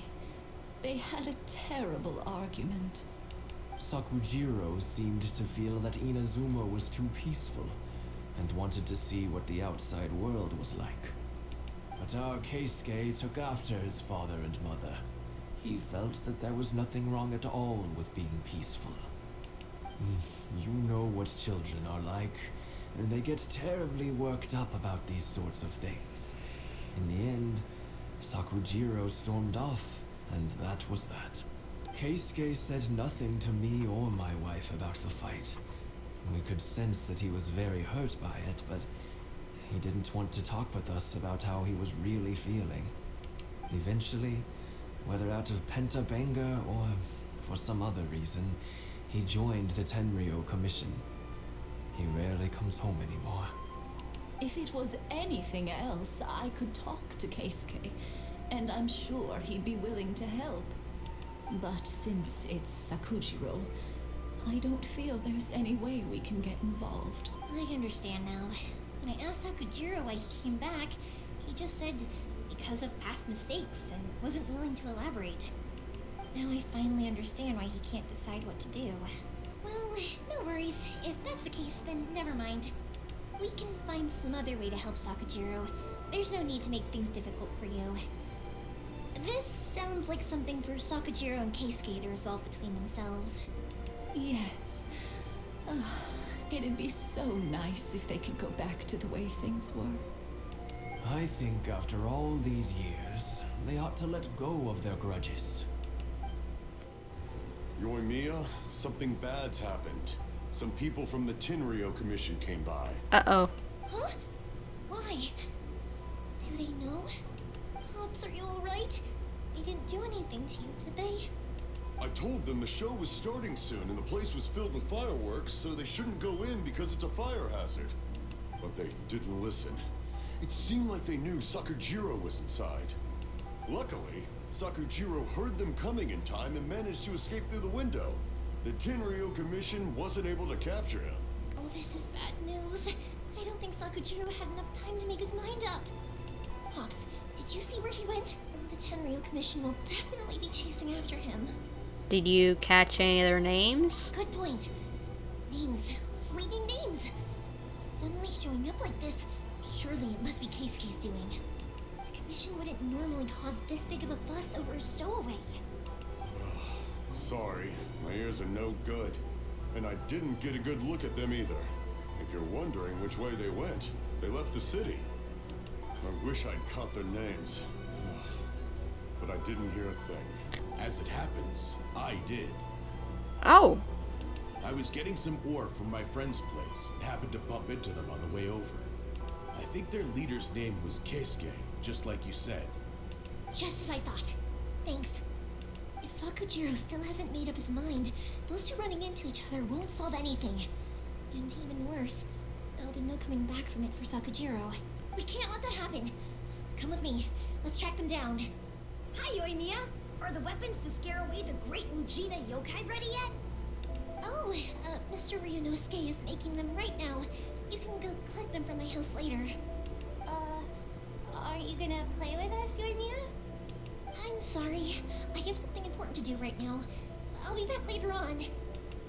they had a terrible argument. Sakujiro seemed to feel that Inazuma was too peaceful, and wanted to see what the outside world was like. But our Keisuke took after his father and mother. He felt that there was nothing wrong at all with being peaceful. You know what children are like, and they get terribly worked up about these sorts of things. In the end, Sakujiro stormed off, and that was that. Keisuke said nothing to me or my wife about the fight. We could sense that he was very hurt by it, but he didn't want to talk with us about how he was really feeling. Eventually, whether out of pent-up anger or for some other reason, he joined the Tenryo Commission. He rarely comes home anymore. If it was anything else, I could talk to Keisuke, and I'm sure he'd be willing to help. But since it's Sakujiro, I don't feel there's any way we can get involved. I understand now. When I asked Sakujiro why he came back, he just said because of past mistakes and wasn't willing to elaborate. Now I finally understand why he can't decide what to do. Well, no worries. If that's the case, then never mind. We can find some other way to help Sakujiro. There's no need to make things difficult for you. This sounds like something for Sakujiro and Keisuke to resolve between themselves. Yes. It'd be so nice if they could go back to the way things were. I think after all these years, they ought to let go of their grudges. Yoimiya, something bad's happened. Some people from the Tenryo Commission came by. Uh-oh. Huh? Why? Do they know? Pops, are you alright? They didn't do anything to you, did they? I told them the show was starting soon and the place was filled with fireworks, so they shouldn't go in because it's a fire hazard. But they didn't listen. It seemed like they knew Sakujiro was inside. Luckily, Sakujiro heard them coming in time and managed to escape through the window. The Tenryo Commission wasn't able to capture him. Oh, this is bad news. I don't think Sakujiro had enough time to make his mind up. Pops, did you see where he went? Oh, the Tenryo Commission will definitely be chasing after him. Did you catch any of their names? Good point. Names. Reading names. Suddenly showing up like this, surely it must be Keisuke's doing. The Commission wouldn't normally cause this big of a fuss over a stowaway. Sorry, my ears are no good. And I didn't get a good look at them either. If you're wondering which way they went, they left the city. I wish I'd caught their names. But I didn't hear a thing. As it happens, I did. Oh. I was getting some ore from my friend's place and happened to bump into them on the way over. I think their leader's name was Keisuke, just like you said. Just as I thought. Thanks. If Sakujiro still hasn't made up his mind, those two running into each other won't solve anything. And even worse, there'll be no coming back from it for Sakujiro. We can't let that happen. Come with me. Let's track them down. Hi, Yoimiya. Are the weapons to scare away the great Mujina yokai ready yet? Oh, Mr. Ryunosuke is making them right now. You can go collect them from my house later. Are you gonna play with us, Yoimiya? I'm sorry. I have something important to do right now. I'll be back later on.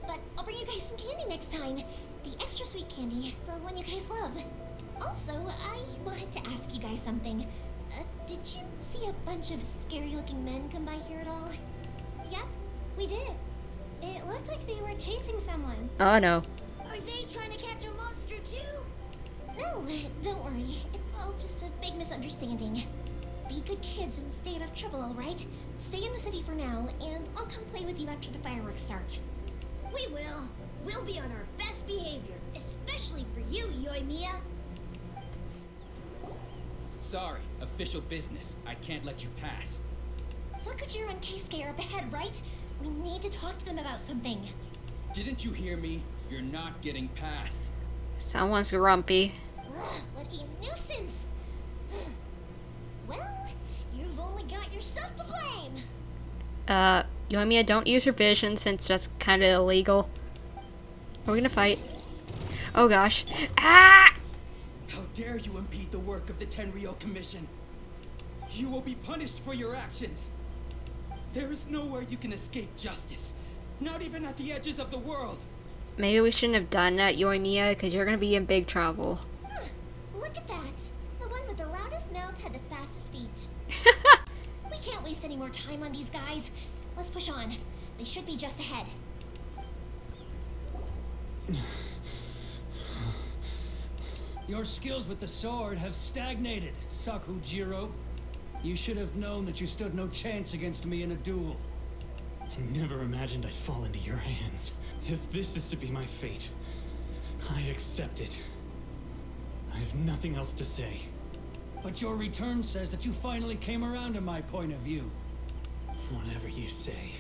But I'll bring you guys some candy next time. The extra sweet candy, the one you guys love. Also, I wanted to ask you guys something. Did you see a bunch of scary-looking men come by here at all? Yep, we did. It looked like they were chasing someone. Oh no. Are they trying to catch a monster too? No, don't worry. It's all just a big misunderstanding. Be good kids and stay out of trouble, alright? Stay in the city for now, and I'll come play with you after the fireworks start. We will. We'll be on our best behavior, especially for you, Yoimiya. Sorry, official business. I can't let you pass. Sakujiro and Keisuke are up ahead, right? We need to talk to them about something. Didn't you hear me? You're not getting past. Someone's grumpy. Ugh, what a nuisance! Well, you've only got yourself to blame. Yoimiya, don't use her vision since that's kind of illegal. Are we gonna fight? Oh gosh. Ah! How dare you impede the work of the Tenryo Commission? You will be punished for your actions. There is nowhere you can escape justice. Not even at the edges of the world. Maybe we shouldn't have done that, Yoimiya, because you're gonna be in big trouble. Huh, look at that. The one with the loudest mouth had the fastest feet. We can't waste any more time on these guys. Let's push on. They should be just ahead. Your skills with the sword have stagnated, Sakujiro. You should have known that you stood no chance against me in a duel. I never imagined I'd fall into your hands. If this is to be my fate, I accept it. I have nothing else to say. But your return says that you finally came around to my point of view. Whatever you say.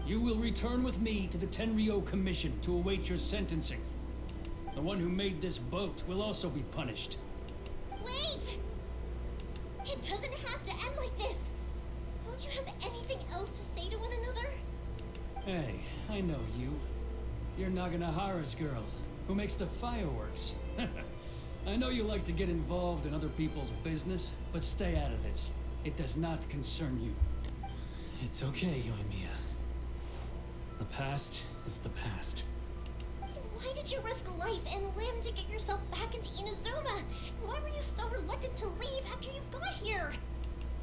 You will return with me to the Tenryo Commission to await your sentencing. The one who made this boat will also be punished. Wait! It doesn't have to end like this. Don't you have anything else to say to one another? Hey, I know you. You're Naganohara's girl, who makes the fireworks. I know you like to get involved in other people's business, but stay out of this. It does not concern you. It's okay, Yoimiya. The past is the past. And why did you risk life and limb to get yourself back into Inazuma? And why were you so reluctant to leave after you got here?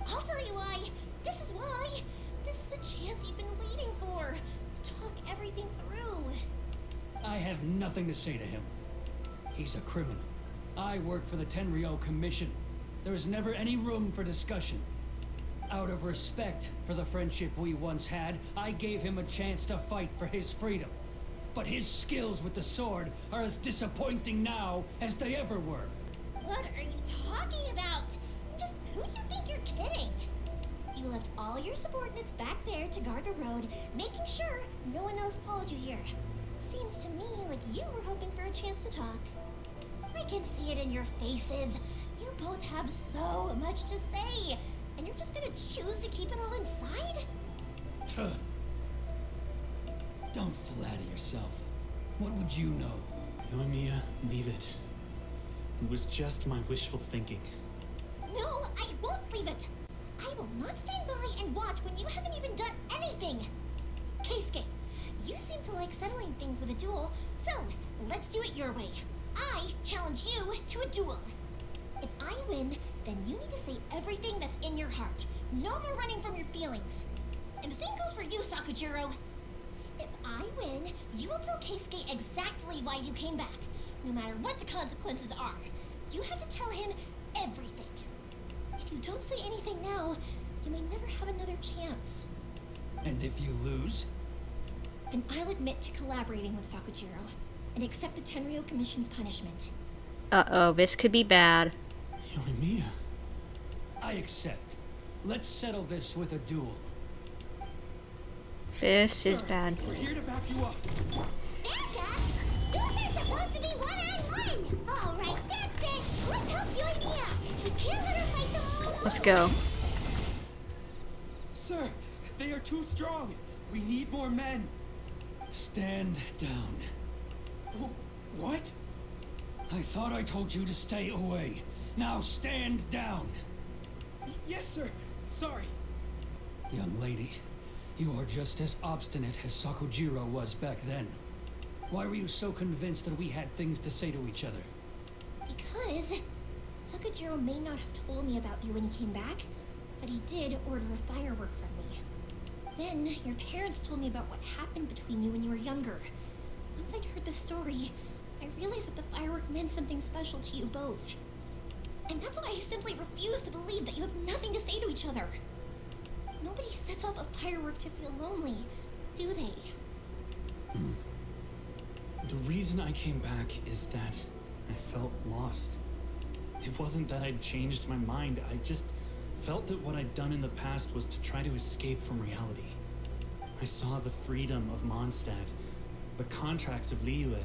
I'll tell you why. This is why. This is the chance you've been waiting for. To talk everything through. I have nothing to say to him. He's a criminal. I work for the Tenryo Commission. There is never any room for discussion. Out of respect for the friendship we once had, I gave him a chance to fight for his freedom. But his skills with the sword are as disappointing now as they ever were. What are you talking about? Just who do you think you're kidding? You left all your subordinates back there to guard the road, making sure no one else followed you here. Seems to me like you were hoping for a chance to talk. I can see it in your faces. You both have so much to say, and you're just gonna choose to keep it all inside? Tuh. Don't flatter yourself. What would you know? Yoimiya, leave it. It was just my wishful thinking. No, I won't leave it. I will not stand by and watch when you haven't even done anything. Keisuke, you seem to like settling things with a duel, so let's do it your way. I challenge you to a duel. If I win, then you need to say everything that's in your heart. No more running from your feelings. And the same goes for you, Sakujiro. If I win, you will tell Keisuke exactly why you came back, no matter what the consequences are. You have to tell him everything. If you don't say anything now, you may never have another chance. And if you lose? Then I'll admit to collaborating with Sakujiro and accept the Tenryo Commission's punishment. Uh-oh, this could be bad. Yoimiya. I accept. Let's settle this with a duel. This is bad. We're here to back you up. Becca, duels are supposed to be one-on-one. All right, that's it. Let's help Yoimiya. We can't let her fight them all alone. Let's go. Sir, they are too strong. We need more men. Stand down. What? I thought I told you to stay away. Now stand down. Yes, sir. Sorry. Young lady, you are just as obstinate as Sakujiro was back then. Why were you so convinced that we had things to say to each other? Because Sakujiro may not have told me about you when he came back, but he did order a firework from me. Then your parents told me about what happened between you when you were younger. Once I'd heard the story, I realized that the firework meant something special to you both. And that's why I simply refuse to believe that you have nothing to say to each other. Nobody sets off a firework to feel lonely, do they? The reason I came back is that I felt lost. It wasn't that I'd changed my mind, I just felt that what I'd done in the past was to try to escape from reality. I saw the freedom of Mondstadt, the contracts of Liyue,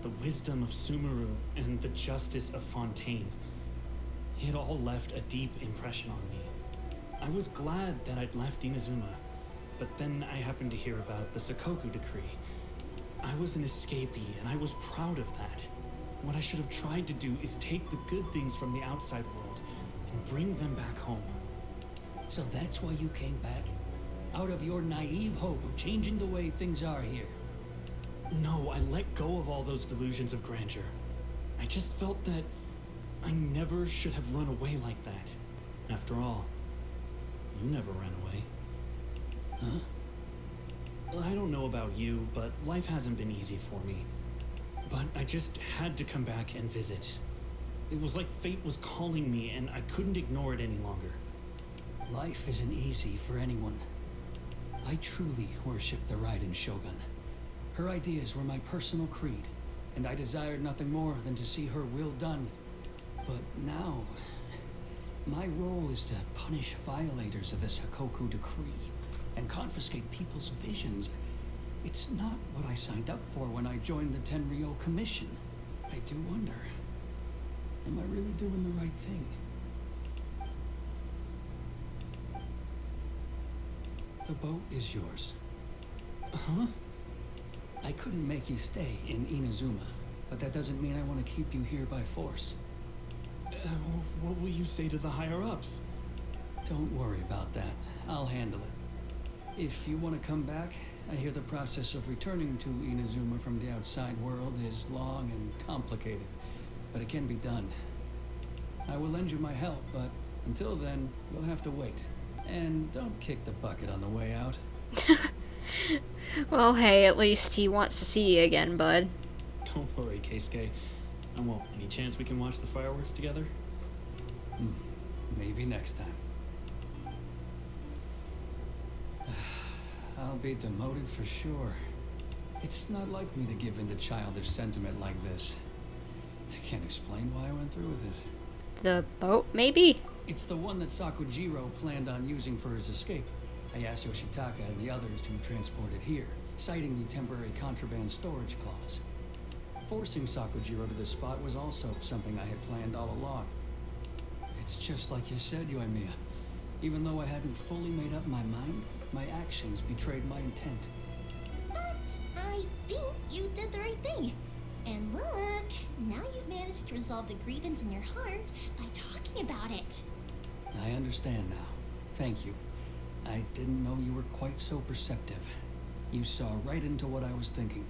the wisdom of Sumeru, and the justice of Fontaine. It all left a deep impression on me. I was glad that I'd left Inazuma, but then I happened to hear about the Sakoku decree. I was an escapee, and I was proud of that. What I should have tried to do is take the good things from the outside world and bring them back home. So that's why you came back? Out of your naive hope of changing the way things are here? No, I let go of all those delusions of grandeur. I just felt that I never should have run away like that. After all, you never ran away. Huh? I don't know about you, but life hasn't been easy for me. But I just had to come back and visit. It was like fate was calling me, and I couldn't ignore it any longer. Life isn't easy for anyone. I truly worship the Raiden Shogun. Her ideas were my personal creed, and I desired nothing more than to see her will done. But now, my role is to punish violators of the Sakoku decree. and confiscate people's visions. It's not what I signed up for when I joined the Tenryo Commission. I do wonder, am I really doing the right thing? The boat is yours. Huh? I couldn't make you stay in Inazuma, but that doesn't mean I want to keep you here by force. What will you say to the higher-ups? Don't worry about that. I'll handle it. If you want to come back, I hear the process of returning to Inazuma from the outside world is long and complicated, but it can be done. I will lend you my help, but until then, you'll have to wait. And don't kick the bucket on the way out. Well, hey, at least he wants to see you again, bud. Don't worry, Keisuke. And well, any chance we can watch the fireworks together? Maybe next time. I'll be demoted for sure. It's not like me to give in to childish sentiment like this. I can't explain why I went through with it. The boat, maybe? It's the one that Sakujiro planned on using for his escape. I asked Yoshitaka and the others to transport it here, citing the temporary contraband storage clause. Forcing Sakujiro to this spot was also something I had planned all along. It's just like you said, Yoimiya. Even though I hadn't fully made up my mind, my actions betrayed my intent. But I think you did the right thing. And look, now you've managed to resolve the grievance in your heart by talking about it. I understand now. Thank you. I didn't know you were quite so perceptive. You saw right into what I was thinking.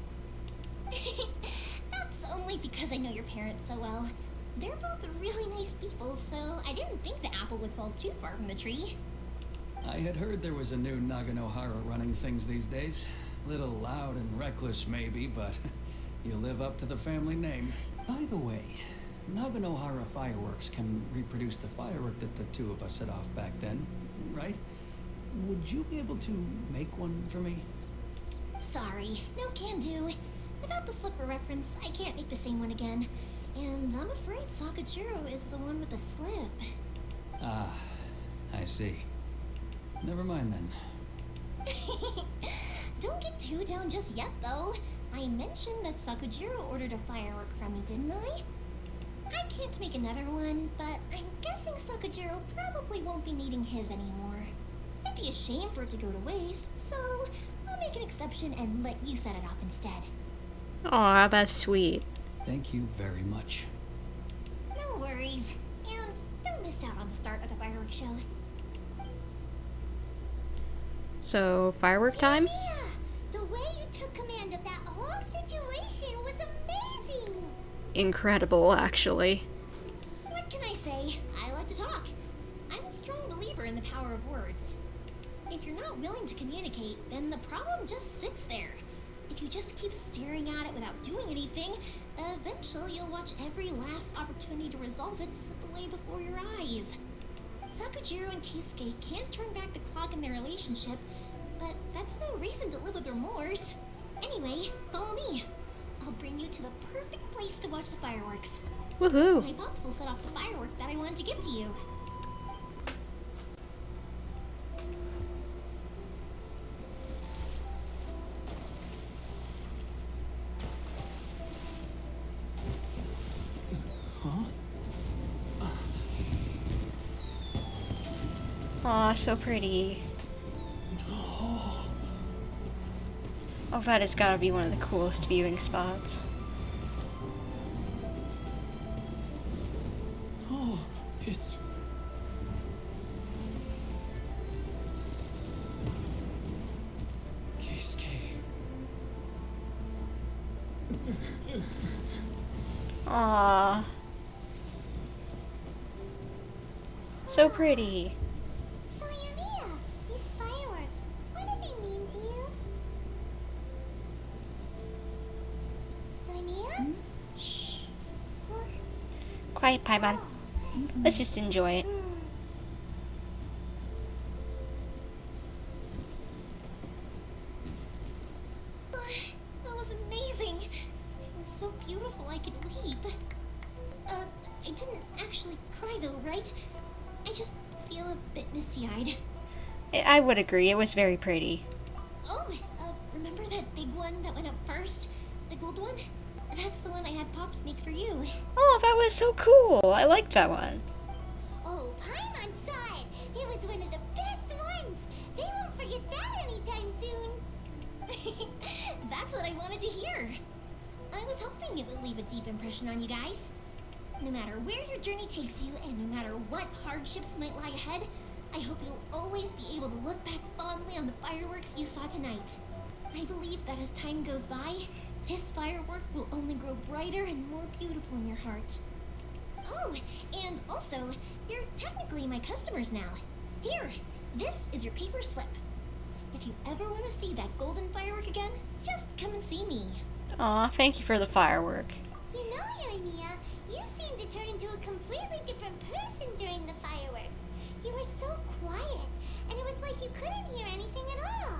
That's only because I know your parents so well. They're both really nice people, so I didn't think the apple would fall too far from the tree. I had heard there was a new Naganohara running things these days. Little loud and reckless maybe, but you live up to the family name. By the way, Naganohara fireworks can reproduce the firework that the two of us set off back then, right? Would you be able to make one for me? Sorry, no can do. Without the slip of reference, I can't make the same one again. And I'm afraid Sakujiro is the one with the slip. Ah, I see. Never mind then. Don't get too down just yet, though. I mentioned that Sakujiro ordered a firework from me, didn't I? I can't make another one, but I'm guessing Sakujiro probably won't be needing his anymore. It'd be a shame for it to go to waste, so I'll make an exception and let you set it off instead. Aw, that's sweet. Thank you very much. No worries. And don't miss out on the start of the fireworks show. So, firework time? Yeah, the way you took command of that whole situation was amazing. Incredible, actually. What can I say? I like to talk. I'm a strong believer in the power of words. If you're not willing to communicate, then the problem just sits there. If you just keep staring at it without doing anything, eventually you'll watch every last opportunity to resolve it slip away before your eyes. Sakujiro and Keisuke can't turn back the clock in their relationship, but that's no reason to live with remorse. Anyway, follow me. I'll bring you to the perfect place to watch the fireworks. Woohoo! My pops will set off the firework that I wanted to give to you. Aw, so pretty. Oh, that has gotta be one of the coolest viewing spots. Oh, it's... Keisuke. Aw. So pretty. So Yoimiya, these fireworks, what do they mean to you? Yoimiya? Shh. Look. Quiet, Paimon. Let's just enjoy it. That was amazing. It was so beautiful I could weep. I didn't actually cry though, right? I just feel a bit misty-eyed. I would agree. It was very pretty. Oh, remember that big one that went up first? The gold one? That's the one I had Pops make for you. Oh, that was so cool. I liked that one. Oh, Paimon saw it. It was one of the best ones. They won't forget that anytime soon. That's what I wanted to hear. I was hoping it would leave a deep impression on you guys. No matter where your journey takes you, and no matter what hardships might lie ahead, I hope you'll always be able to look back fondly on the fireworks you saw tonight. I believe that as time goes by, this firework will only grow brighter and more beautiful in your heart. Oh, and also, you're technically my customers now. Here, this is your paper slip. If you ever want to see that golden firework again, just come and see me. Aw, thank you for the firework. You know, Yoimiya, you seemed to turn into a completely different person during the fireworks. You were so quiet, and it was like you couldn't hear anything at all.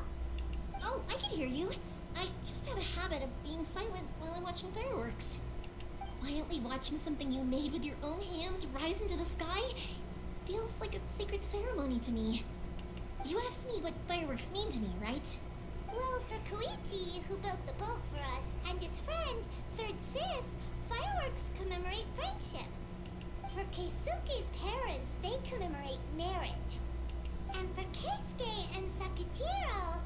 Oh, I can hear you. I just have a habit of being silent while I'm watching fireworks. Quietly watching something you made with your own hands rise into the sky feels like a sacred ceremony to me. You asked me what fireworks mean to me, right? Well, for Koichi, who built the boat for us, and his friend, Third Sis, fireworks commemorate friendship. For Keisuke's parents, they commemorate marriage. And for Keisuke and Sakajiro,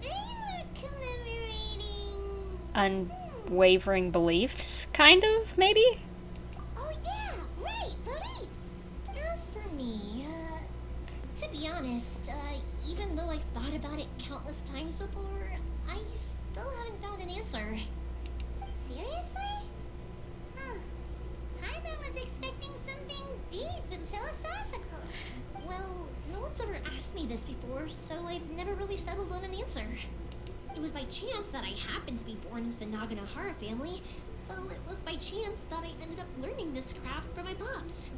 they were commemorating... Unwavering beliefs, kind of, maybe? Oh yeah, right, beliefs! As for me, to be honest, even though I've thought about it countless times before, I still haven't found an answer. Seriously? Huh. Paimon was expecting something deep and philosophical. Well, no one's ever asked me this before, so I've never really settled on an answer. It was by chance that I happened to be born into the Naganohara family, so it was by chance that I ended up learning this craft from my pops.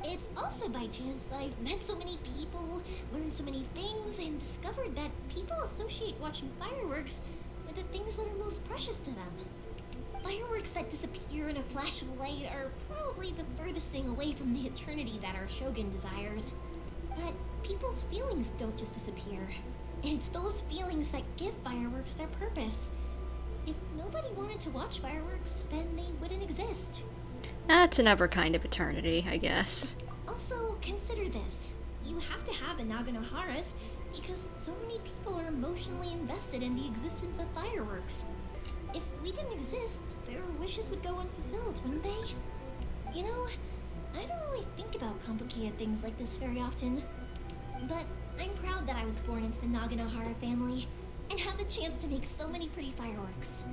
It's also by chance that I've met so many people, learned so many things, and discovered that people associate watching fireworks with the things that are most precious to them. Fireworks that disappear in a flash of light are probably the furthest thing away from the eternity that our shogun desires. But people's feelings don't just disappear. And it's those feelings that give fireworks their purpose. If nobody wanted to watch fireworks, then they wouldn't exist. That's another kind of eternity, I guess. Also, consider this. You have to have the Naganoharas because so many people are emotionally invested in the existence of fireworks. If we didn't exist, their wishes would go unfulfilled, wouldn't they? You know, I don't really think about complicated things like this very often. But I'm proud that I was born into the Naganohara family and have the chance to make so many pretty fireworks.